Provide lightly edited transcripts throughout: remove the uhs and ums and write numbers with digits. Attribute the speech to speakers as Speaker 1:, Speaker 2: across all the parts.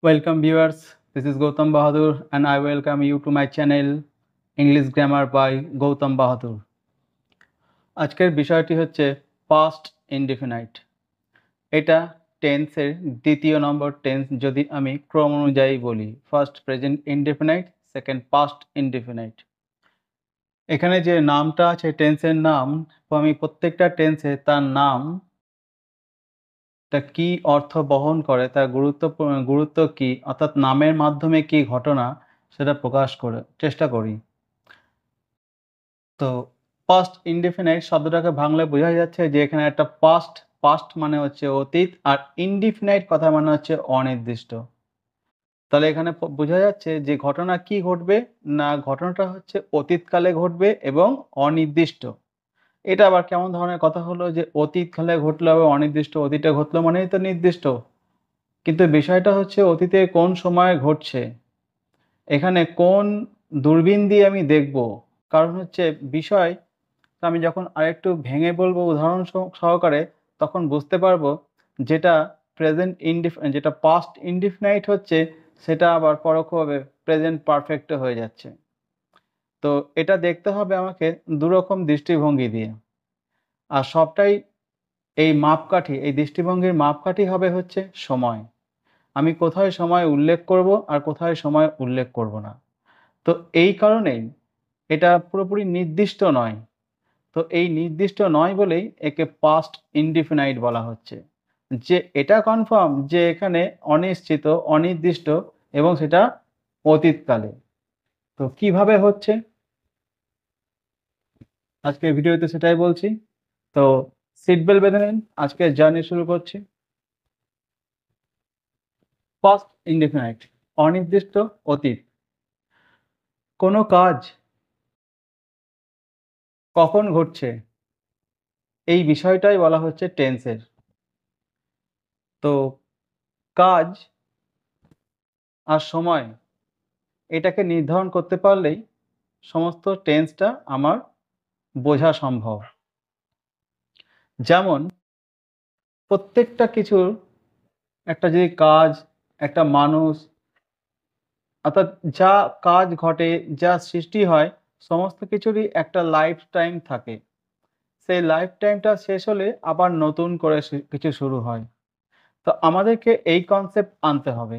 Speaker 1: Welcome viewers, this is Gautam Bahadur and I welcome you to my channel English Grammar by Gautam Bahadur. আজকের বিষয়টি হচ্ছে past indefinite। এটা টেন্সের দ্বিতীয় নম্বর tense যদি আমি ক্রম অনুযায়ী বলি, first present indefinite, second past indefinite. এখানে যে নামটা আছে টেন্সের নাম, আমি প্রত্যেকটা টেন্সে তার নাম কি অর্থ বহন করে, তার গুরুত্ব কি, অর্থাৎ নামের মাধ্যমে কি ঘটনা সেটা প্রকাশ করে চেষ্টা করি। তো পাস্ট ইনডিফিনাইট শব্দটাকে ভাঙলে বোঝা যাচ্ছে যে এখানে একটা পাস্ট মানে হচ্ছে অতীত, আর ইনডিফিনাইট কথা মানে হচ্ছে অনির্দিষ্ট। তাহলে এখানে বোঝা যাচ্ছে যে ঘটনা কি ঘটবে না, ঘটনাটা হচ্ছে অতীতকালে ঘটবে এবং অনির্দিষ্ট। এটা আবার কেমন ধরনের কথা হলো যে অতীতকালে ঘটলো এবং অনির্দিষ্ট, অতীতে ঘটলো মানেই তো নির্দিষ্ট, কিন্তু বিষয়টা হচ্ছে অতীতে কোন সময় ঘটছে, এখানে কোন দূরবীন দিয়ে আমি দেখব। কারণ হচ্ছে বিষয় আমি যখন আরেকটু ভেঙে বলবো উদাহরণ সহকারে, তখন বুঝতে পারবো যেটা যেটা পাস্ট ইনডিফিনাইট হচ্ছে সেটা আবার পরোক্ষভাবে প্রেজেন্ট পারফেক্টে হয়ে যাচ্ছে। তো এটা দেখতে হবে আমাকে দুরকম দৃষ্টিভঙ্গি দিয়ে, আর সবটাই এই মাপকাঠি, এই দৃষ্টিভঙ্গির মাপকাঠি হবে হচ্ছে সময়। আমি কোথায় সময় উল্লেখ করব আর কোথায় সময় উল্লেখ করব না। তো এই কারণেই এটা পুরোপুরি নির্দিষ্ট নয়। তো এই নির্দিষ্ট নয় বলেই একে পাস্ট ইনডিফিনাইট বলা হচ্ছে, যে এটা কনফার্ম যে এখানে অনিশ্চিত, অনির্দিষ্ট এবং সেটা অতীতকালে। তো কিভাবে হচ্ছে আজকে ভিডিওতে সেটাই বলছি। তো সিট বেল্ট বেঁধে নিন, আজকে জার্নি শুরু করছি। পাস্ট ইনডিফিনাইট, অনির্দিষ্ট, অতীত। কোনো কাজ কখন ঘটছে এই বিষয়টাই বলা হচ্ছে টেন্সের। তো কাজ আর সময় এটাকে নির্ধারণ করতে পারলেই সমস্ত টেন্সটা আমার বোঝা সম্ভব। যেমন প্রত্যেকটা কিছুর একটা যদি কাজ, একটা মানুষ, অর্থাৎ যা কাজ ঘটে, যা সৃষ্টি হয়, সমস্ত কিছুরই একটা লাইফ টাইম থাকে। সেই লাইফ টাইমটা শেষ হলে আবার নতুন করে কিছু শুরু হয়। তো আমাদেরকে এই কনসেপ্ট আনতে হবে।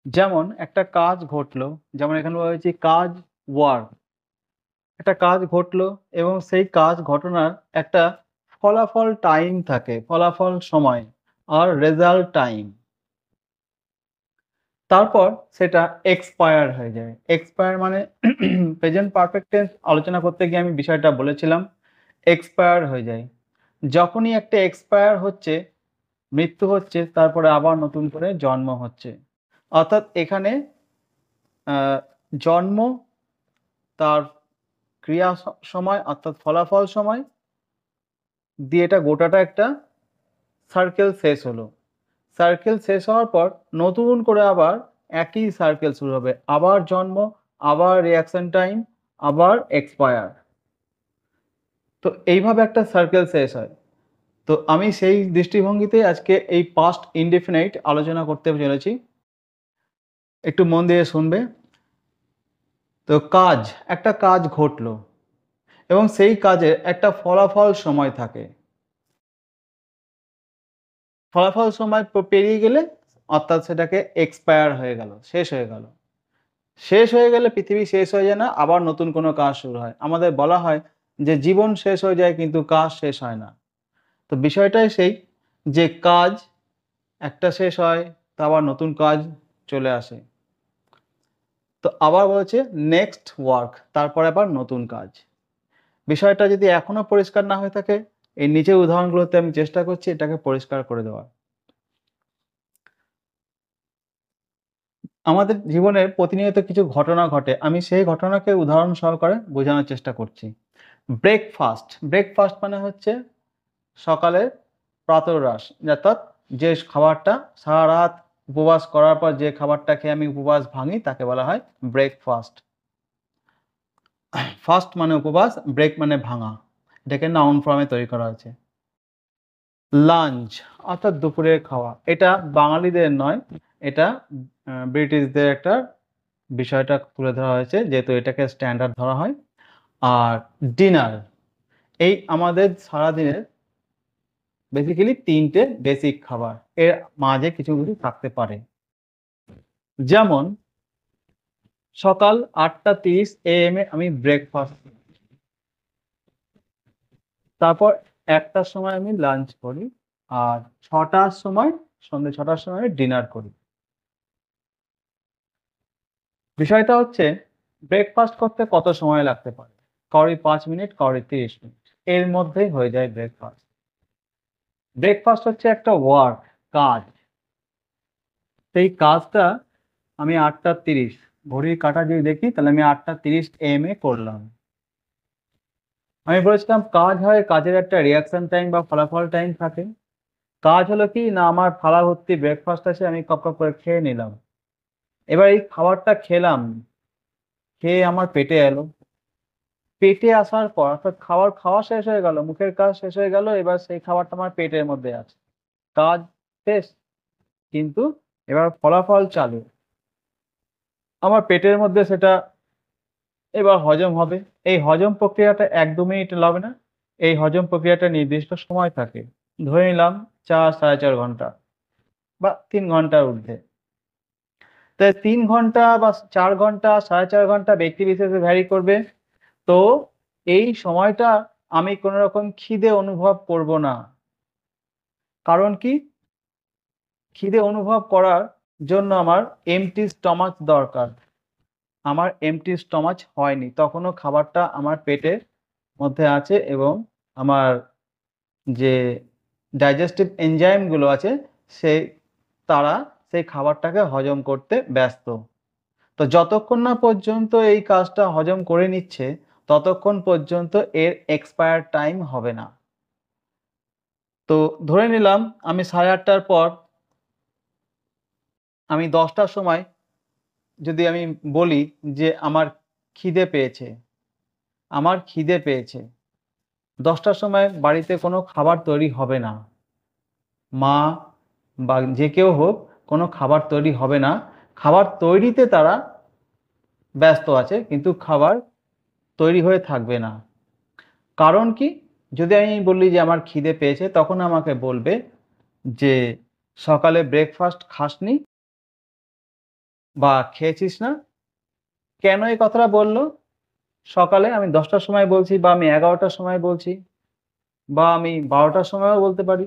Speaker 1: যেমন একটা কাজ ঘটলো, যেমন এখানে বলা হয়েছে কাজ, ওয়ার্ক। একটা কাজ ঘটলো এবং সেই কাজ ঘটনার একটা ফলাফল টাইম থাকে, ফলাফল সময় আর রেজাল্ট টাইম। তারপর সেটা এক্সপায়ার হয়ে যায়। এক্সপায়ার মানে প্রেজেন্ট পারফেক্ট টেন্স আলোচনা করতে গিয়ে আমি বিষয়টা বলেছিলাম, এক্সপায়ার হয়ে যায়। যখনই একটা এক্সপায়ার হচ্ছে, মৃত্যু হচ্ছে, তারপরে আবার নতুন করে জন্ম হচ্ছে। অর্থাৎ এখানে জন্ম, তার ক্রিয়া সময় অর্থাৎ ফলাফল সময় দিয়ে এটা গোটাটা একটা সার্কেল শেষ হলো। সার্কেল শেষ হওয়ার পর নতুন করে আবার একই সার্কেল শুরু হবে, আবার জন্ম, আবার রিঅ্যাকশন টাইম, আবার এক্সপায়ার। তো এইভাবে একটা সার্কেল শেষ হয়। তো আমি সেই দৃষ্টিভঙ্গিতে আজকে এই পাস্ট ইনডেফিনাইট আলোচনা করতে চলেছি, একটু মন দিয়ে শুনবে। তো একটা কাজ ঘটলো এবং সেই কাজের একটা ফলাফল সময় থাকে। ফলাফল সময় পেরিয়ে গেলে অর্থাৎ সেটাকে এক্সপায়ার হয়ে গেল, শেষ হয়ে গেল। শেষ হয়ে গেলে পৃথিবী শেষ হয়ে যায় না, আবার নতুন কোনো কাজ শুরু হয়। আমাদের বলা হয় যে জীবন শেষ হয়ে যায় কিন্তু কাজ শেষ হয় না। তো বিষয়টাই সেই, যে কাজ একটা শেষ হয়, তো আবার নতুন কাজ চলে আসে। তো আবার বলছে নেক্সট ওয়ার্ক, তারপরে আবার নতুন কাজ। বিষয়টা যদি এখনো পরিষ্কার না হয়ে থাকে, এই নিচের উদাহরণগুলোতে আমি চেষ্টা করছি এটাকে পরিষ্কার করে দেওয়ার। আমাদের জীবনে প্রতিনিয়ত কিছু ঘটনা ঘটে, আমি সেই ঘটনাকে উদাহরণ সহকারে বোঝানোর চেষ্টা করছি। ব্রেকফাস্ট মানে হচ্ছে সকালের প্রাতরাশ, অর্থাৎ যে খাবারটা সারা রাত উপবাস করার পর যে খাবারটা খেয়ে আমি উপবাস ভাঙি তাকে বলা হয় ব্রেকফাস্ট। ফাস্ট মানে উপবাস, ব্রেক মানে ভাঙা, এটাকে নাউন ফর্মে তৈরি করা হয়েছে। লাঞ্চ অর্থাৎ দুপুরের খাওয়া, এটা বাঙালিদের নয়, এটা ব্রিটিশদের একটা বিষয়টা তুলে ধরা হয়েছে, যেহেতু এটাকে স্ট্যান্ডার্ড ধরা হয়। আর ডিনার, এই আমাদের সারাদিনের বেসিক্যালি ৩ টে বেসিক খাবার। এর মাঝে কিছু থাকতে পারে। যেমন সকাল ৮:৩০ AM এ আমি ব্রেকফাস্ট, তারপর ১টার সময় আমি লাঞ্চ করি, আর ৬টার সময়, সন্ধ্যে ৬টার সময় আমি ডিনার করি। বিষয়টা হচ্ছে ব্রেকফাস্ট করতে কত সময় লাগতে পারে? কারোরই ৫ মিনিট, কারোরই ৩০ মিনিট। এর মধ্যেই হয়ে যায় ব্রেকফাস্ট। ব্রেকফাস্ট হচ্ছে একটা ওয়ার্ক, কাজ। সেই কাজটা আমি ৮:৩০, ঘড়ির কাঁটা যদি দেখি তাহলে আমি ৮:৩০ AM এ করলাম। আমি বলেছিলাম কাজ হয়, কাজের একটা রিঅ্যাকশন টাইম বা ফলাফল টাইম থাকে। কাজ হলো কি না, আমার থালা ভর্তি ব্রেকফাস্ট আছে, আমি কপ, কপ করে খেয়ে নিলাম। এবার এই খাবারটা খেলাম, খেয়ে আমার পেটে এলো। পেটে আসার পর অর্থাৎ খাবার খাওয়া শেষ হয়ে গেল, মুখের কাজ শেষ হয়ে গেল, এবার সেই খাবারটা আমার পেটের মধ্যে আছে। কাজ শেষ, কিন্তু এবার ফলাফল চালু। আমার পেটের মধ্যে সেটা এবার হজম হবে। এই হজম প্রক্রিয়াটা ১-২ মিনিট লাগবে না। এই হজম প্রক্রিয়াটা নির্দিষ্ট সময় থাকে। ধরে নিলাম ৪, ৪.৫ ঘন্টা বা ৩ ঘন্টার ঊর্ধ্বে। তাই ৩ ঘন্টা বা ৪ ঘন্টা, ৪.৫ ঘন্টা ব্যক্তি বিশেষে ভ্যারি করবে। তো এই সময়টা আমি কোন রকম খিদে অনুভব করব না। কারণ কি? খিদে অনুভব করার জন্য আমার এম্পটি স্টমাক দরকার। আমার এম্পটি স্টমাক হয়নি। তখনও খাবারটা আমার পেটের মধ্যে আছে এবং আমার যে ডাইজেস্টিভ এনজাইম গুলো আছে সেই তারা সেই খাবারটাকে হজম করতে ব্যস্ত। তো যতক্ষণ না পর্যন্ত এই কাজটা হজম করে নিচ্ছে, ততক্ষণ পর্যন্ত এর এক্সপায়ার টাইম হবে না। তো ধরে নিলাম আমি ৮:৩০টার পর আমি ১০টার সময় যদি আমি বলি যে আমার খিদে পেয়েছে, আমার খিদে পেয়েছে। ১০টার সময় বাড়িতে কোনো খাবার তৈরি হবে না। মা বা যে কেউ হোক, কোনো খাবার তৈরি হবে না। খাবার তৈরিতে তারা ব্যস্ত আছে, কিন্তু খাবার তৈরি হয়ে থাকবে না। কারণ কি? যদি আমি বলি যে আমার খিদে পেয়েছে, তখন আমাকে বলবে যে, "সকালে ব্রেকফাস্ট খাসনি বা খেয়েছিস না?" কেন এই কথাটা বলল? সকালে আমি ১০টার সময় বলছি বা আমি ১১টার সময় বলছি বা আমি ১২টার সময়ও বলতে পারি।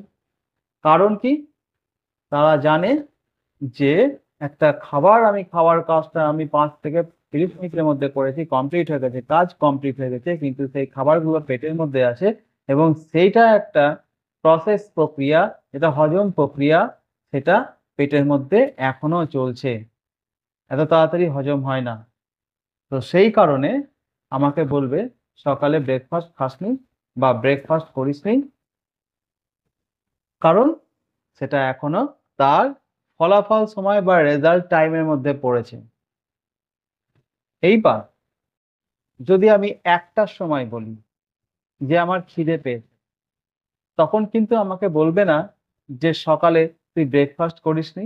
Speaker 1: কারণ কি? তারা জানে যে একটা খাবার আমি খাওয়ার কাজটা আমি ৫ থেকে ৩০ মিনিটের মধ্যে করেছি, কমপ্লিট হয়ে গেছে, কাজ কমপ্লিট হয়ে গেছে। কিন্তু সেই খাবারগুলো পেটের মধ্যে আছে এবং সেইটা একটা প্রসেস প্রক্রিয়া, যেটা হজম প্রক্রিয়া, সেটা পেটের মধ্যে এখনো চলছে। এত তাড়াতাড়ি হজম হয় না। তো সেই কারণে আমাকে বলবে, "সকালে ব্রেকফাস্ট খাসনি বা ব্রেকফাস্ট করিসনি।" কারণ সেটা এখনো তার ফলাফল সময় বা রেজাল্ট টাইম এর মধ্যে পড়েছে। এইবার যদি আমি ১টার সময় বলি যে আমার খিদে পেয়েছে, তখন কিন্তু আমাকে বলবে না যে সকালে তুই ব্রেকফাস্ট করিসনি।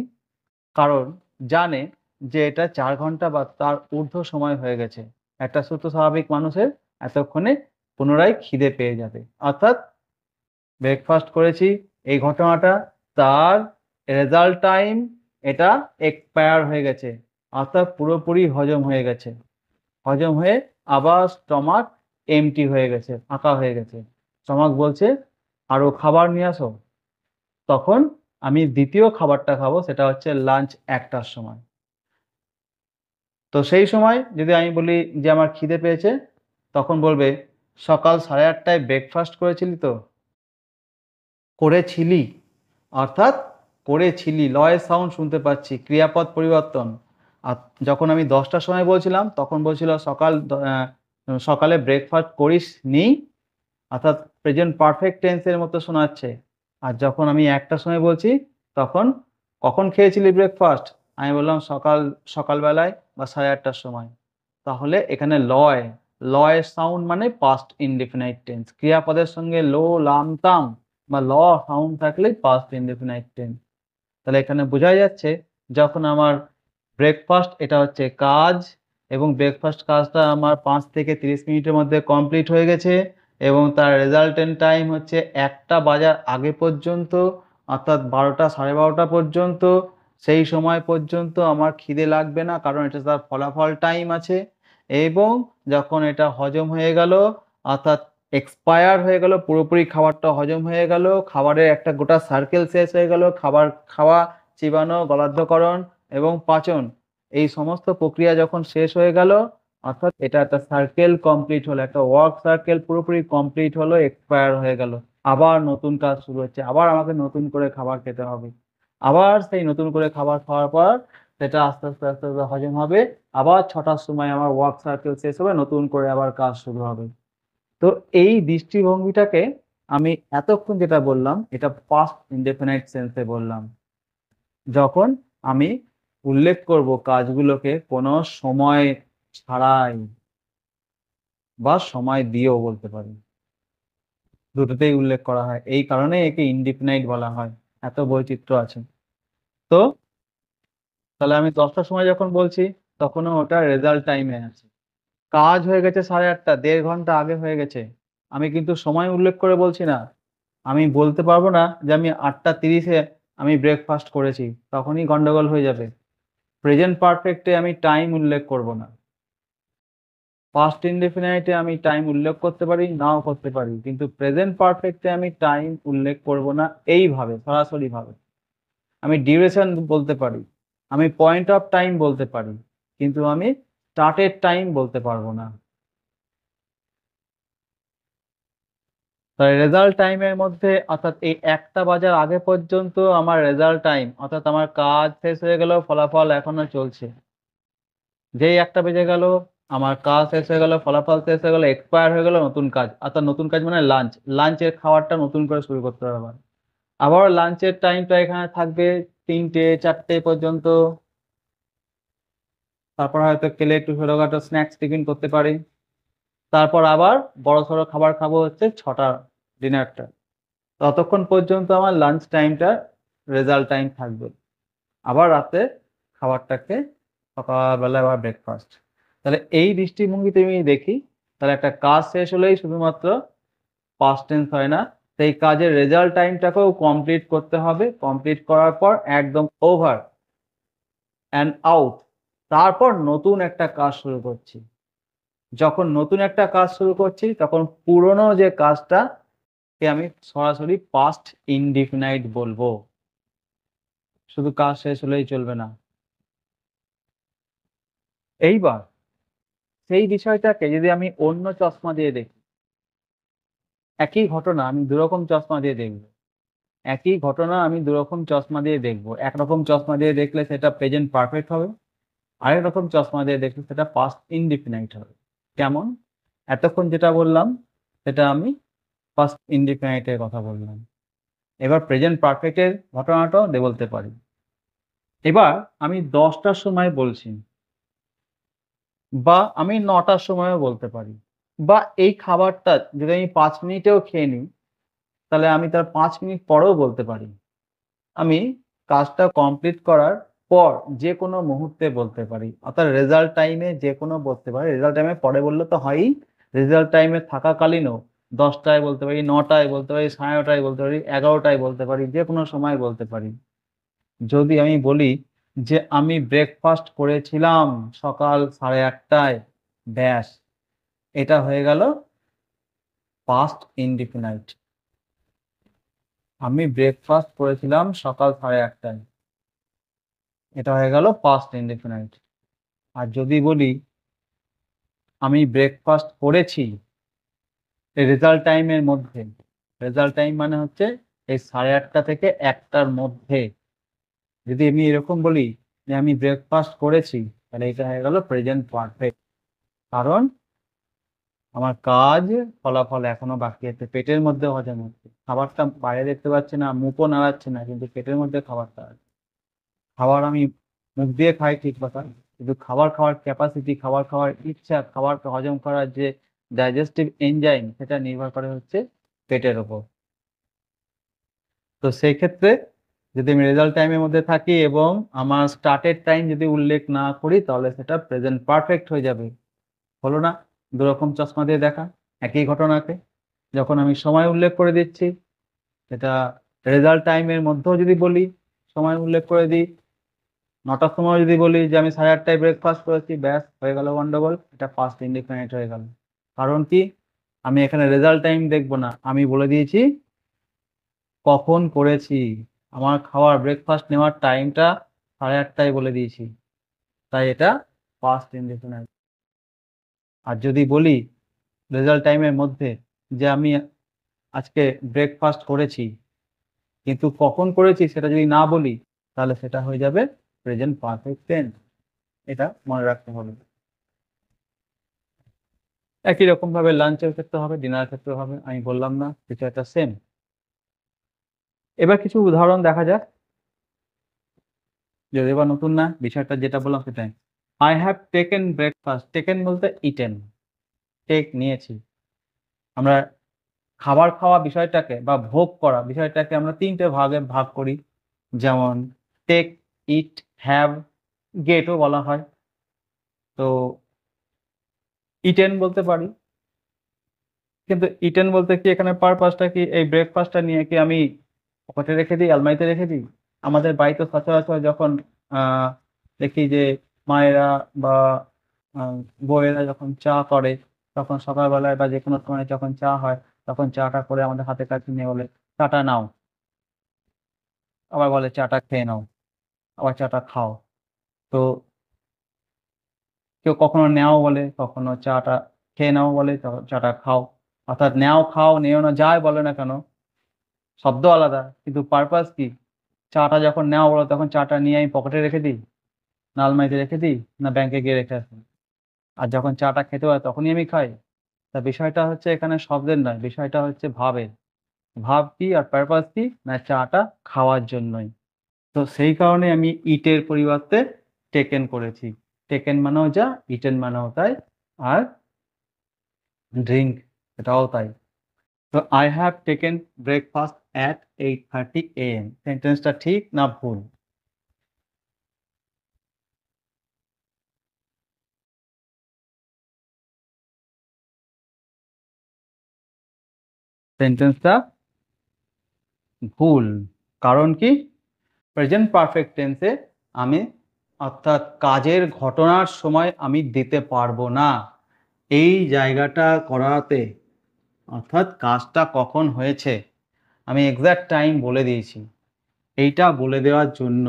Speaker 1: কারণ জানে যে এটা ৪ ঘন্টা বা তার ঊর্ধ্ব সময় হয়ে গেছে। একটা সুস্থ স্বাভাবিক মানুষের এতক্ষণে পুনরায় খিদে পেয়ে যাবে। অর্থাৎ ব্রেকফাস্ট করেছি, এই ঘটনাটা তার রেজাল্ট টাইম এটা এক্সপায়ার হয়ে গেছে। অর্থাৎ পুরোপুরি হজম হয়ে গেছে। হজম হয়ে আবার স্টমাক এম্পটি হয়ে গেছে, ফাঁকা হয়ে গেছে। স্টমাক বলছে, "আরো খাবার নিয়ে আসো।" তখন আমি ২য় খাবারটা খাবো, সেটা হচ্ছে লাঞ্চ ১টার সময়। তো সেই সময় যদি আমি বলি যে আমার খিদে পেয়েছে, তখন বলবে, "সকাল ৮:৩০ ব্রেকফাস্ট করেছিলি তো?" করেছিলি, অর্থাৎ করেছিলি, ল এর সাউন্ড শুনতে পাচ্ছি, ক্রিয়াপদ পরিবর্তন। আর যখন আমি ১০টার সময় বলছিলাম, তখন বলছিল সকালে ব্রেকফাস্ট করিসনি, অর্থাৎ প্রেজেন্ট পারফেক্ট টেন্স এর মতো শোনাচ্ছে। আর যখন আমি ১টার সময় বলছি, তখন কখন খেয়েছিলি ব্রেকফাস্ট? আমি বললাম সকালবেলায় বা ৮:৩০টার সময়। তাহলে এখানে ল এর সাউন্ড মানে পাস্ট ইনডেফিনাইট টেন্স। ক্রিয়াপদের সঙ্গে লো, লাম, তাম বা ল সাউন্ড থাকলেই পাস্ট ইনডেফিনাইট টেন্স। তাহলে এখানে বোঝাই যাচ্ছে যখন আমার ব্রেকফাস্ট এটা হচ্ছে কাজ, এবং ব্রেকফাস্ট কাজটা আমার 5 থেকে 30 মিনিটের মধ্যে কমপ্লিট হয়ে গেছে, এবং তার রেজাল্টেন্ট টাইম হচ্ছে 1টা বাজার আগে পর্যন্ত, অর্থাৎ 12টা 12:30 পর্যন্ত। সেই সময় পর্যন্ত আমার খিদে লাগবে না, কারণ এটা তার ফলাফল টাইম আছে। এবং যখন এটা হজম হয়ে গেল, অর্থাৎ এক্সপায়ার হয়ে গেল, পুরোপুরি খাবারটা হজম হয়ে গেল, খাবারের একটা গোটা সার্কেল শেষ হয়ে গেল, খাবার খাওয়া, চিবানো, গলাধঃকরণ এবং পাচন, এই সমস্ত প্রক্রিয়া যখন শেষ হয়ে গেল, অর্থাৎ এটা একটা সার্কেল কমপ্লিট হলো, একটা ওয়ার্ক সার্কেল পুরোপুরি কমপ্লিট হলো, এক্সপায়ার হয়ে গেল। আবার নতুন কাজ শুরু হচ্ছে, আবার আমাকে নতুন করে খাবার খেতে হবে। আবার সেই নতুন করে খাবার খাওয়ার পর সেটা আস্তে, আস্তে, আস্তে, আস্তে হজম হবে। আবার ৬টার সময় আমার ওয়ার্ক সার্কেল শেষ হবে, নতুন করে আবার কাজ শুরু হবে। তো এই দৃষ্টিভঙ্গিটাকে আমি এতক্ষণ যেটা বললাম, এটা পাস্ট ইনডেফিনাইট সেন্সে বললাম। যখন আমি উল্লেখ করব কাজগুলোকে কোনো সময় ছাড়াই বা সময় দিয়েও বলতে পারি। দুটোতেই উল্লেখ করা হয়। এই কারণেই একে ইনডিফিনাইট বলা হয়। এত বৈচিত্র্য আছে। তো তাহলে আমি 10টার সময় যখন বলছি, তখনও ওটা রেজাল্ট টাইমে আছে। কাজ হয়ে গেছে 8:30, 1.5 ঘন্টা আগে হয়ে গেছে। আমি কিন্তু সময় উল্লেখ করে বলছি না। আমি বলতে পারবো না যে আমি 8:30 এ আমি ব্রেকফাস্ট করেছি। তখনই গন্ডগোল হয়ে যাবে। প্রেজেন্ট পারফেক্ট এ আমি টাইম উল্লেখ করব না। পাস্ট ইনডেফিনাইট এ আমি টাইম উল্লেখ করতে পারি, নাও করতে পারি। কিন্তু প্রেজেন্ট পারফেক্ট এ আমি টাইম উল্লেখ করব না এইভাবে, সরাসরিভাবে। আমি ডিউরেশন বলতে পারি। আমি পয়েন্ট অফ টাইম বলতে পারি। কিন্তু আমি স্টার্টেড টাইম বলতে পারব না। তাই রেজাল্ট টাইমের মধ্যে, অর্থাৎ এই 1টা বাজার আগে পর্যন্ত আমার রেজাল্ট টাইম, অর্থাৎ আমার কাজ শেষ হয়ে গেলেও ফলাফল এখনো চলছে। যেই 1টা বেজে গেল, আমার কাজ শেষ হয়ে গেল, ফলাফল শেষ হয়ে গেল, এক্সপায়ার হয়ে গেল, নতুন কাজ। অর্থাৎ নতুন কাজ মানে লাঞ্চ। লাঞ্চের খাবারটা নতুন করে শুরু করতে হবে আবার। আবার লাঞ্চের টাইমটা এখানে থাকবে ৩টে ৪টে পর্যন্ত। তারপর হয়তো খেলে একটু ছোটখাটো স্ন্যাকস টিফিন করতে পারি। তারপর আবার বড়সড় খাবার খাবো হচ্ছে ৬টা, ডিনারটা। ততক্ষণ পর্যন্ত আমার লাঞ্চ টাইমটা রেজাল্ট টাইম থাকবে। আবার রাতে খাবারটাকে সকালবেলা আবার ব্রেকফাস্ট। তাহলে এই দৃষ্টিভঙ্গিতে আমি দেখি, তাহলে একটা কাজ শেষ হলেই শুধুমাত্র পাস্ট টেন্স হয় না, সেই কাজের রেজাল্ট টাইমটাকেও কমপ্লিট করতে হবে। কমপ্লিট করার পর একদম ওভার অ্যান্ড আউট, তারপর নতুন একটা কাজ শুরু করছি। যখন নতুন একটা কাজ শুরু করছি, তখন পুরনো যে কাজটা কে আমি সরাসরি পাস্ট ইনডিফিনাইট বলবো। শুধু কাজ শেষ হলেই চলবে না। এইবার সেই বিষয়টাকে যদি আমি অন্য চশমা দিয়ে দেখি, একই ঘটনা আমি দুরকম চশমা দিয়ে দেখব। একই ঘটনা আমি দুরকম চশমা দিয়ে দেখব। একরকম চশমা দিয়ে দেখলে সেটা প্রেজেন্ট পারফেক্ট হবে। আরেক রকম চশমা দিয়ে দেখলে সেটা পাস্ট ইনডিফিনাইট হবে। কেমন? এতক্ষণ যেটা বললাম সেটা আমি পাস্ট ইনডিফিনাইট এর কথা বললাম। এবার প্রেজেন্ট পারফেক্ট এর ঘটনাটাও বলতে পারি। এবার আমি 10টার সময় বলছি, বা আমি 9টার সময়ও বলতে পারি। বা এই খাবারটা যদি আমি ৫ মিনিটেও খেয়ে নিই, তাহলে আমি তার ৫ মিনিট পরেও বলতে পারি। আমি কাজটা কমপ্লিট করার পর যেকোনো মুহূর্তে বলতে পারি। অর্থাৎ রেজাল্ট টাইমে যেকোনো বলতে পারি। রেজাল্ট টাইমে পরে বললে তো হয়ই। রেজাল্ট টাইমে থাকাকালীনও ১০টায় বলতে পারি, ৯টায় বলতে পারি, ৯:৩০ বলতে পারি, ১১টায় বলতে পারি, যেকোনো সময় বলতে পারি। যদি আমি বলি যে আমি ব্রেকফাস্ট করেছিলাম সকাল 8:30টায়, ব্যাস, এটা হয়ে গেল পাস্ট ইনডিফিনাইট। আমি ব্রেকফাস্ট করেছিলাম সকাল 8:30টায়। এটা হয়ে গেল পাস্ট ইনডিফিনাইট। আর যদি বলি আমি ব্রেকফাস্ট করেছি এই রেজাল্ট টাইমের মধ্যে, রেজাল্ট টাইম মানে হচ্ছে এই 8:30 থেকে 1টার মধ্যে, যদি আমি এরকম বলি যে আমি ব্রেকফাস্ট করেছি, তাহলে এটা হয়ে গেল প্রেজেন্ট পারফেক্ট। কারণ আমার কাজ, ফলাফল এখনো বাকি আছে। পেটের মধ্যে হজম হচ্ছে। খাবারটা বাইরে দেখতে পাচ্ছি না, মুখও নাড়াচ্ছি না, কিন্তু পেটের মধ্যে খাবারটা আছে। খাবার আমি মুখ দিয়ে খাই ঠিক কথা, কিন্তু খাবার খাওয়ার ক্যাপাসিটি, খাবার খাওয়ার ইচ্ছা, খাবার হজম করার যে ডাইজেস্টিভ এনজাইম, সেটা নির্ভর করে হচ্ছে পেটের উপর। তো সেই ক্ষেত্রে যদি আমি রেজাল্ট টাইমের মধ্যে থাকি এবং আমার স্টার্টের টাইম যদি উল্লেখ না করি তাহলে সেটা প্রেজেন্ট পারফেক্ট হয়ে যাবে। হলো না? দুরকম চশমা দিয়ে দেখা একই ঘটনাকে। যখন আমি সময় উল্লেখ করে দিচ্ছি, সেটা রেজাল্ট টাইমের মধ্যেও যদি বলি, সময় উল্লেখ করে দিই, ৯টার সময় যদি বলি যে আমি ৮:৩০ ব্রেকফাস্ট করেছি, ব্যাস হয়ে গেল গন্ডগোল। এটা পাস্ট ইনডিফিনিট হয়ে গেল। কারণ কি? আমি এখানে রেজাল্ট টাইম দেখব না। আমি বলে দিয়েছি কখন করেছি। আমার খাওয়ার ব্রেকফাস্ট নেওয়ার টাইমটা ৮:৩০ বলে দিয়েছি। তাই এটা পাস্ট ইনডিফিনিট। আর যদি বলি রেজাল্ট টাইমের মধ্যে যে আমি আজকে ব্রেকফাস্ট করেছি, কিন্তু কখন করেছি সেটা যদি না বলি তাহলে সেটা হয়ে যাবে প্রেজেন্ট পারফেক্ট টেন্স। এটা মনে রাখতে হবে। একই রকম ভাবে লাঞ্চের ক্ষেত্রে হবে, ডিনারের ক্ষেত্রে হবে। আমি বললাম না বিষয়টা সেম। এবার কিছু উদাহরণ দেখা যাক। যদি এবার নতুন না, বিষয়টা যেটা বললাম সেটাই। I have taken breakfast. Taken বলতে eaten. টেক নিয়েছি। আমরা খাবার খাওয়া বিষয়টাকে বা ভোগ করা বিষয়টাকে আমরা ৩ টে ভাগে ভাগ করি। যেমন টেক, ইট, হ্যাভ, গেটও বলা হয়। তো ইটেন বলতে পারি। কিন্তু ইটেন বলতে কি এখানে পারপাসটা কি এই ব্রেকফাস্টটা নিয়ে কি আমি পকেটে রেখে দিই, আলমারিতে রেখে দিই? আমাদের বাড়িতে সচরাচর যখন আ দেখি যে মায়েরা বা আ বউয়েরা যখন চা করে, তখন সকালবেলায় বা যেকোনো সময় যখন চা হয়, তখন চাটা করে আমাদের হাতের কাছে নিয়ে বলে, "চাটা নাও।" আবার বলে, "চাটা খেয়ে নাও।" আবার চাটা খাও। তো কেউ কখনো নেও বলে, কখনো চাটা খেয়ে নাও বলে, চাটা খাও। অর্থাৎ নেও, খাও, নিও না যাই বলে না কেন, শব্দ আলাদা কিন্তু পারপাস কি? চাটা যখন নেওয়া বলো তখন চাটা নিয়ে আমি পকেটে রেখে দিই, না আলমারিতে রেখে দিই, না ব্যাংকে গিয়ে রেখে আসি। আর যখন চাটা খেতে হয় তখনই আমি খাই। তা বিষয়টা হচ্ছে এখানে শব্দের নয়, বিষয়টা হচ্ছে ভাবের। ভাব কি আর পারপাস কি? না চাটা খাওয়ার জন্যই। তো সেই কারণে আমি ইট এর পরিবর্তে টেকেন করেছি। টেকেন মানেও যা, ইটেন মানেও তাই। আর ড্রিংক এটাও তাই। তো I have taken breakfast at 8:30 AM সেন্টেন্সটা ঠিক না ভুল? সেন্টেন্সটা ভুল। কারণ কি? প্রেজেন্ট পারফেক্ট টেন্সে আমি অর্থাৎ কাজের ঘটনার সময় আমি দিতে পারবো না। এই জায়গাটা করাতে অর্থাৎ কাজটা কখন হয়েছে আমি এক্সাক্ট টাইম বলে দিয়েছি। এইটা বলে দেওয়ার জন্য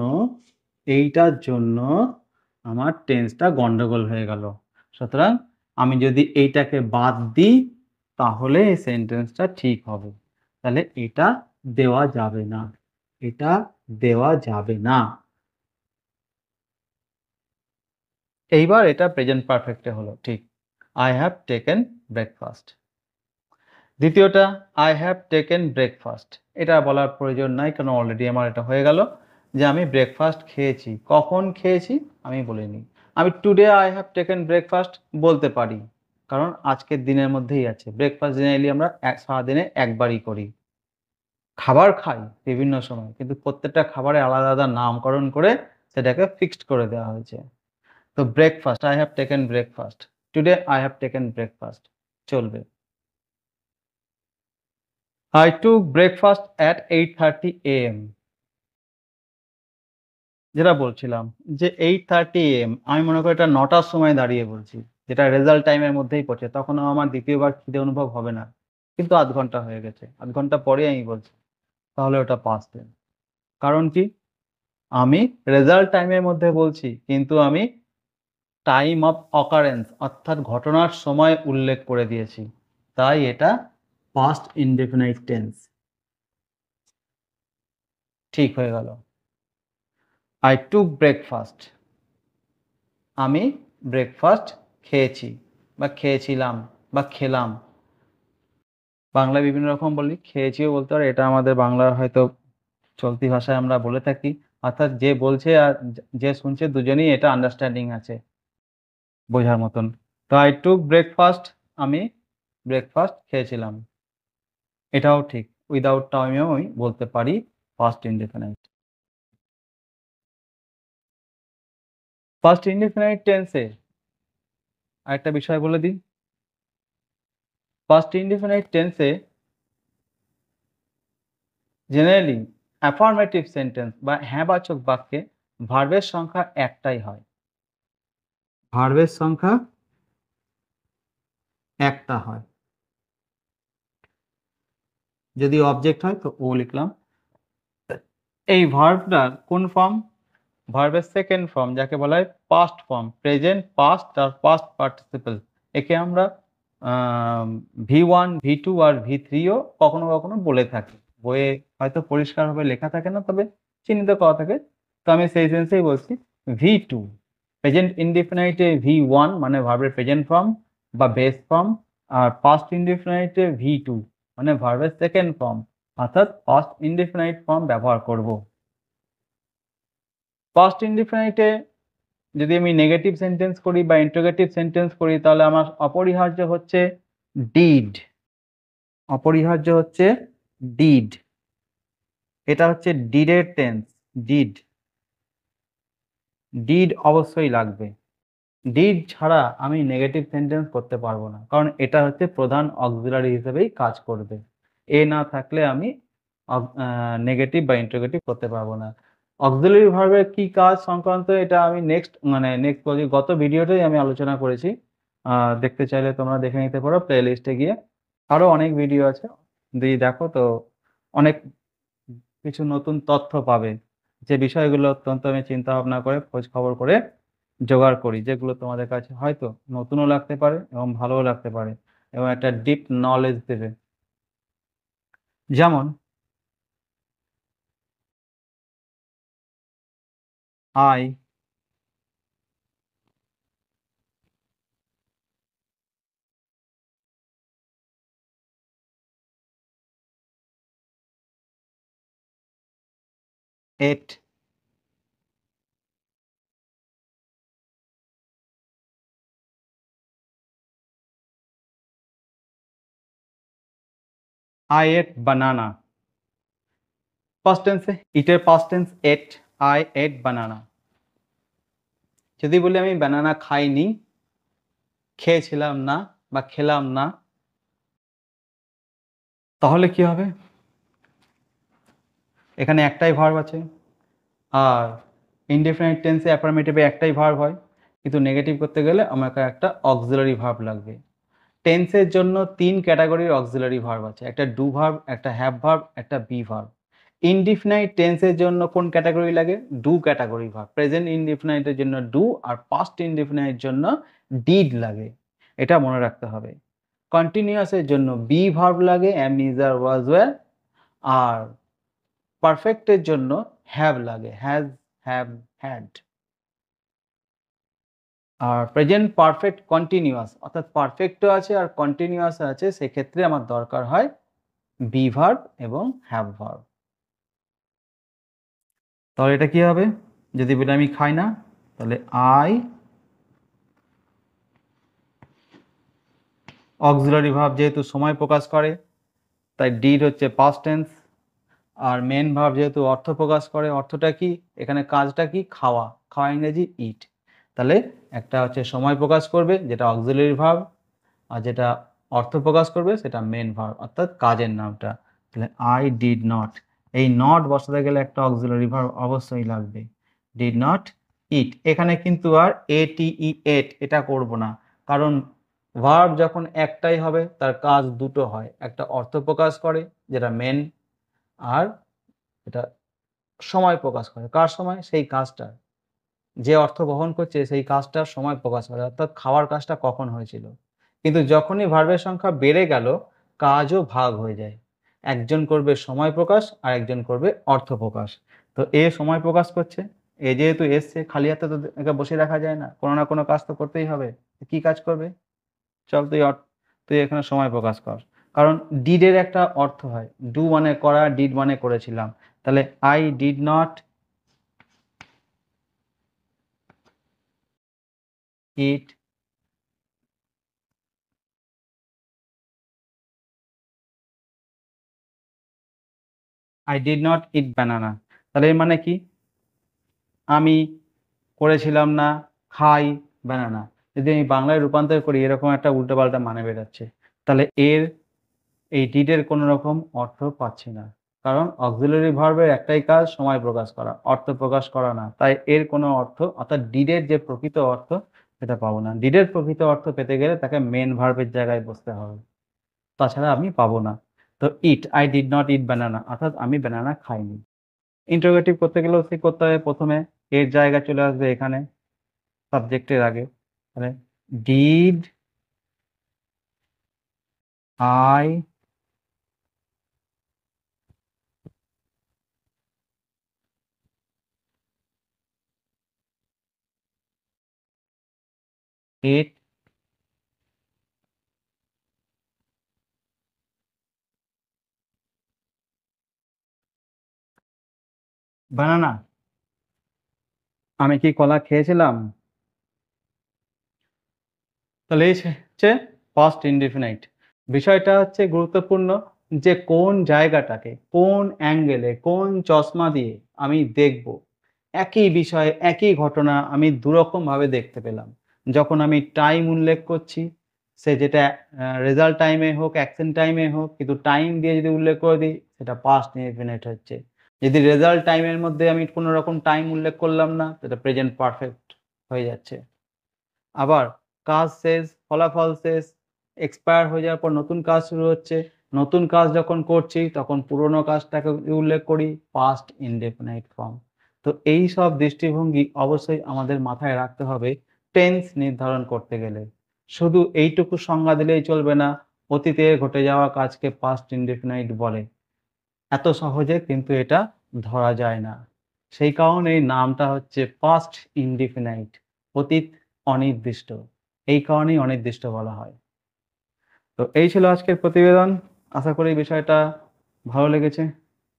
Speaker 1: এইটার জন্য আমার টেন্সটা গন্ডগোল হয়ে গেল। সুতরাং আমি যদি এইটাকে বাদ দিই তাহলে এই সেন্টেন্সটা ঠিক হবে। তাহলে এটা দেওয়া যাবে না। এটা দেওয়া যাবে না। এইবার এটা প্রেজেন্ট পারফেক্টে হলো ঠিক। I have taken breakfast. দ্বিতীয়টা I have taken breakfast. এটা বলার প্রয়োজন নাই কারণ অলরেডি আমার এটা হয়ে গেল যে আমি ব্রেকফাস্ট খেয়েছি। কখন খেয়েছি আমি বলিনি। আমি today I have taken breakfast বলতে পারি। কারণ আজকের দিনের মধ্যেই আছে। ব্রেকফাস্ট জেনারেলি আমরা সারাদিনে একবারই করি। খাবার খাই বিভিন্ন সময় কিন্তু প্রত্যেকটা খাবারের আলাদা, আলাদা নামকরণ করে সেটাকে ফিক্সড করে দেওয়া হয়েছে। তো breakfast I have taken breakfast. Today I have taken breakfast চলবে। I took breakfast at 8:30 AM যেটা বলছিলাম যে 8:30 AM আমি মনে করি এটা ৯টার সময় দাঁড়িয়ে বলছি। যেটা রেজাল্ট টাইমের মধ্যেই পড়ছে। তখনও আমার দ্বিতীয়বার খিদে অনুভব হবে না। কিন্তু ০.৫ ঘন্টা হয়ে গেছে। ০.৫ ঘন্টা পরেই আমি বলছি। তাহলে ওটা পাস্ট টেন্স। কারণ কি? আমি রেজাল্ট টাইমের মধ্যে বলছি কিন্তু আমি টাইম অফ অকারেন্স অর্থাৎ ঘটনার সময় উল্লেখ করে দিয়েছি। তাই এটা পাস্ট ইনডেফিনিট টেন্স। ঠিক হয়ে গেল। I took breakfast. আমি ব্রেকফাস্ট খেয়েছি বা খেয়েছিলাম বা খেলাম। বাংলায় বিভিন্ন রকম বলি, খেয়েছিও বলতে পারি। এটা আমাদের বাংলার হয়তো চলতি ভাষায় আমরা বলে থাকি। অর্থাৎ যে বলছে আর যে শুনছে দুজনেই এটা আন্ডারস্ট্যান্ডিং আছে বোঝার মতন। তো I took breakfast আমি ব্রেকফাস্ট খেয়েছিলাম। এটাও ঠিক। উইথআউট টাইমেও আমি বলতে পারি পাস্ট ইনডেফিনিট। ফার্স্ট ইনডিফিনাইট টেন্সে আরেকটা বিষয় বলে দিই। ফার্স্ট ইনডিফিনাইট টেন্সে জেনারেলি অ্যাফার্মেটিভ সেন্টেন্স বা হ্যাঁবাচক বাক্যে ভার্বের সংখ্যা একটাই হয়। ভার্বের সংখ্যা একটা হয়। যদি অবজেক্ট হয় তো ও লিখলাম। এই ভার্বটার কোন ফর্ম? ভার্বের সেকেন্ড ফর্ম, যাকে বলা হয় পাস্ট ফর্ম, প্রেজেন্ট, পাস্ট আর পাস্ট পার্টিসিপল। একে আমরা V1, V2 আর V3ও কখনো কখনো বলে থাকি। বইয়ে হয়তো পরিষ্কারভাবে লেখা থাকে না, তবে চিহ্নিত করা থাকে। তো আমি সেই সেন্সেই বলছি V2। প্রেজেন্ট ইনডিফিনাইটে V1 মানে ভার্বের প্রেজেন্ট ফর্ম বা বেস ফর্ম, আর পাস্ট ইনডিফিনাইটে V2 মানে ভার্বের সেকেন্ড ফর্ম, অর্থাৎ পাস্ট ইনডিফিনাইট ফর্ম ব্যবহার করব। পাস্ট ইনডিফিনাইটে যদি আমি নেগেটিভ সেন্টেন্স করি বা ইন্টারোগেটিভ সেন্টেন্স করি, তাহলে আমার অপরিহার্য হচ্ছে ডিড। অপরিহার্য হচ্ছে ডিড। এটা হচ্ছে ডিডের টেন্স। ডিড ডিড অবশ্যই লাগবে। ডিড ছাড়া আমি নেগেটিভ সেন্টেন্স করতে পারবো না, কারণ এটা হচ্ছে প্রধান অক্সিলারি হিসেবেই কাজ করবে। এ না থাকলে আমি নেগেটিভ বা ইন্টারোগেটিভ করতে পারবো না। অক্সিলারি ভার্বের কি কাজ সংক্রান্ত এটা আমি নেক্সট বলছি, গত ভিডিওতেই আমি আলোচনা করেছি। দেখতে চাইলে তোমরা দেখে নিতে পারো প্লে লিস্টে গিয়ে। আরো অনেক ভিডিও আছে, দিয়ে দেখো তো অনেক কিছু নতুন তথ্য পাবে, যে বিষয়গুলো অত্যন্ত আমি চিন্তা ভাবনা করে খোঁজ খবর করে জোগাড় করি, যেগুলো তোমাদের কাছে হয়তো নতুনও লাগতে পারে এবং ভালোও লাগতে পারে এবং একটা ডিপ নলেজ দেবে। যেমন I ate banana। পাস্ট টেন্সে ইটের past tense ate, I ate banana। যদি বলি আমি বানানা খাইনি, খেয়েছিলাম না বা খেলাম না, তাহলে কি হবে? এখানে একটাই ভার্ব আছে, আর ইনডেফিনিট টেন্সে অ্যাফার্মেটিভে একটাই ভার্ব হয়, কিন্তু নেগেটিভ করতে গেলে আমাকে একটা অক্সিলারি ভার্ব লাগবে। টেন্সের জন্য 3 ক্যাটাগরির অক্সিলারি ভার্ব আছে, একটা ডু ভার্ব, একটা হ্যাভ ভার্ব, একটা বি ভার্ব। ইনডিফিনাইট টেন্সের জন্য কোন ক্যাটাগরি লাগে? Do category verb. প্রেজেন্ট ইনডিফিনাইটের জন্য ডু, আর পাস্ট ইনডিফিনাইটের জন্য ডিড লাগে, এটা মনে রাখতে হবে। কন্টিনিউয়াসের জন্য বি ভার্ব লাগে, অ্যাম, ইজ, আর, ওয়াজ, ওয়্যার, আর পারফেক্টের জন্য হ্যাভ লাগে, হ্যাজ, হ্যাভ, হ্যাড। আর প্রেজেন্ট পারফেক্ট কন্টিনিউয়াস, অর্থাৎ পারফেক্টও আছে আর কন্টিনিউয়াস আছে, সেক্ষেত্রে আমার দরকার হয় বি ভার্ব এবং হ্যাভ ভার্ব। তাহলে এটা কি হবে? যদি বলি আমি খাই না, তাহলে আই, অক্সিলারি ভার্ব যেহেতু সময় প্রকাশ করে তাই ডিড হচ্ছে পাস্ট টেন্স, আর মেন ভার্ব যেহেতু অর্থ প্রকাশ করে, অর্থটা কি, এখানে কাজটা কি, খাওয়া। খাওয়া ইংরেজি ইট। তাহলে একটা হচ্ছে সময় প্রকাশ করবে যেটা অক্সিলারি ভার্ব, আর যেটা অর্থ প্রকাশ করবে সেটা মেন ভার্ব, অর্থাৎ কাজের নামটা। তাহলে আই ডিড নট, এই নট বসাতে গেলে একটা অক্সিলারি ভার্ব অবশ্যই লাগবে। ডিড নট ইট। এখানে কিন্তু আর এটি এট এটা করব না, কারণ ভার্ব যখন একটাই হবে তার কাজ দুটো হয়, একটা অর্থ প্রকাশ করে যেটা মেন, আর এটা সময় প্রকাশ করে। কার সময়? সেই কাজটা, যে অর্থ বহন করছে সেই কাজটার সময় প্রকাশ করে, অর্থাৎ খাওয়ার কাজটা কখন হয়েছিল। কিন্তু যখনই ভার্বের সংখ্যা বেড়ে গেল, কাজও ভাগ হয়ে যায়, একজন করবে সময় প্রকাশ আর একজন করবে অর্থ প্রকাশ। তো এ সময় প্রকাশ করছে, এ যেহেতু এসছে, খালি হাতে তো একে বসে রাখা যায় না, কোনো না কোনো কাজ তো করতেই হবে। কি কাজ করবে? চল তুই এখানে সময় প্রকাশ কর, কারণ ডিডের একটা অর্থ হয়, ডু মানে করা, ডিড মানে করেছিলাম। তাহলে I did not it I did not it বানানা। তাহলে এর মানে কি? আমি করেছিলাম না খাই ব্যানানা। যদি আমি বাংলায় রূপান্তর করি এরকম একটা উল্টোপাল্টা মানে বেরোচ্ছে। তাহলে এই ডিড এর কোনো রকম অর্থ পাচ্ছি না। কারণ অক্সিলিয়ারি ভার্ব এর একটাই কাজ সময় প্রকাশ করা, অর্থ প্রকাশ করা না। তাই এর কোনো অর্থ অর্থাৎ ডিড এর যে প্রকৃত অর্থ সেটা পাবো না। ডিড এর প্রকৃত অর্থ পেতে গেলে তাকে মেইন ভার্ব এর জায়গায় বসতে হবে। তাছাড়া আমি পাবো না। তো ইট, I did not eat banana অর্থাৎ আমি ব্যানানা খাইনি। ইন্টারোগেটিভ করতে গেলেও ঠিক করতে হবে ১ম এ এর জায়গা চলে আসবে এখানে সাবজেক্ট এর আগে। তাহলে ডিড I eat banana? আমি কি কলা খেয়েছিলাম? তাহলে এই হচ্ছে পাস্ট ইনডেফিনাইট। বিষয়টা হচ্ছে গুরুত্বপূর্ণ যে কোন জায়গাটাকে, কোন অ্যাঙ্গেলে, কোন চশমা দিয়ে আমি দেখব। একই বিষয়, একই ঘটনা আমি দুরকমভাবে দেখতে পেলাম। যখন আমি টাইম উল্লেখ করছি, সে যেটা রেজাল্ট টাইমে হোক, অ্যাকশন টাইমে হোক, কিন্তু টাইম দিয়ে যদি উল্লেখ করে দিই, সেটা পাস্ট ইনডেফিনিট হচ্ছে। যদি রেজাল্ট টাইমের মধ্যে আমি কোনো রকম টাইম উল্লেখ করলাম না, সেটা প্রেজেন্ট পারফেক্ট হয়ে যাচ্ছে। আবার কাজ শেষ, ফলাফল শেষ, এক্সপায়ার হয়ে যাওয়ার পর নতুন কাজ শুরু হচ্ছে। নতুন কাজ যখন করছি তখন পুরোনো কাজটাকে উল্লেখ করি পাস্ট ইনডেফিনাইট ফর্ম। তো এইসব দৃষ্টিভঙ্গি অবশ্যই আমাদের মাথায় রাখতে হবে টেন্স নির্ধারণ করতে গেলে। শুধু এইটুকু সংজ্ঞা দিলেই চলবে না, অতীতে ঘটে যাওয়া কাজকে পাস্ট ইনডেফিনাইট বলে। এত সহজে কিন্তু এটা ধরা যায় না। সেই কারণেই নামটা হচ্ছে পাস্ট ইনডেফিনাইট, অতীত অনির্দিষ্ট। এই কারণেই অনির্দিষ্ট বলা হয়। তো এই ছিল আজকের প্রতিবেদন। আশা করি বিষয়টা ভালো লেগেছে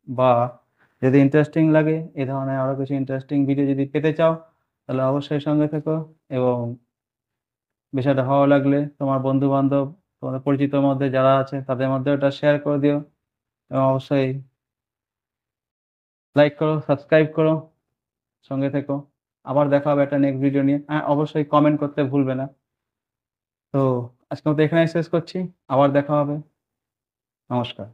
Speaker 1: বা যদি ইন্টারেস্টিং লাগে, এ ধরনের আরো কিছু ইন্টারেস্টিং ভিডিও যদি পেতে চাও, তাহলে অবশ্যই সঙ্গে থেকো এবং বিষয়টা ভালো লাগলে তোমার বন্ধু-বান্ধব, তোমাদের পরিচিতর মধ্যে যারা আছে তাদের মধ্যেও এটা শেয়ার করে দিও এবং অবশ্যই লাইক করো, সাবস্ক্রাইব করো, সঙ্গে থেকো। আবার দেখা হবে একটা নেক্সট ভিডিও নিয়ে। হ্যাঁ, অবশ্যই কমেন্ট করতে ভুলবে না। তো আজকের মতো এখানেই শেষ করছি। আবার দেখা হবে। নমস্কার।